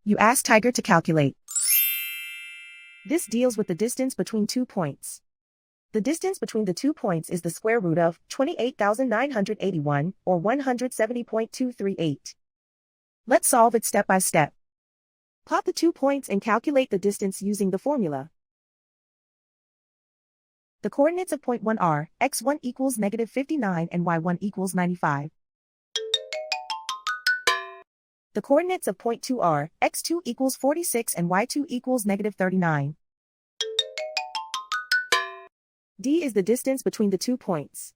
You ask Tiger to calculate. This deals with the distance between 2 points. The distance between the 2 points is the square root of 28,981, or 170.238. Let's solve it step by step. Plot the 2 points and calculate the distance using the formula. The coordinates of point 1 are, x1 equals negative 59 and y1 equals 95. The coordinates of point 2 are, x2 equals 46 and y2 equals negative 39. D is the distance between the 2 points.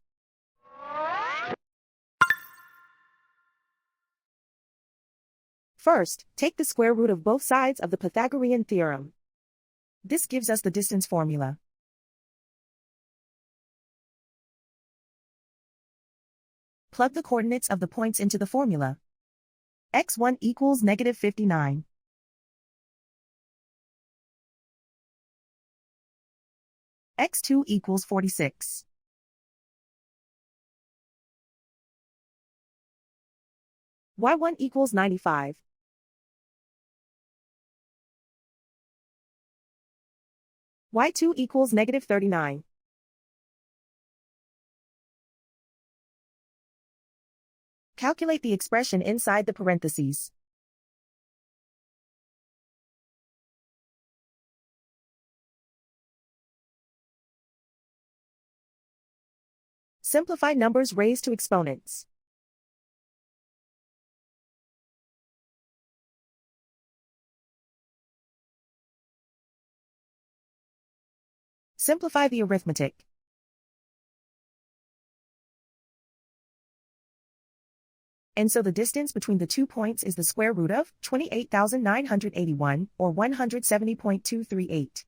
First, take the square root of both sides of the Pythagorean theorem. This gives us the distance formula. Plug the coordinates of the points into the formula. x1 equals negative 59. x2 equals 46. y1 equals 95. y2 equals negative 39. Calculate the expression inside the parentheses. Simplify numbers raised to exponents. Simplify the arithmetic. And so the distance between the 2 points is the square root of 28,981, or 170.238.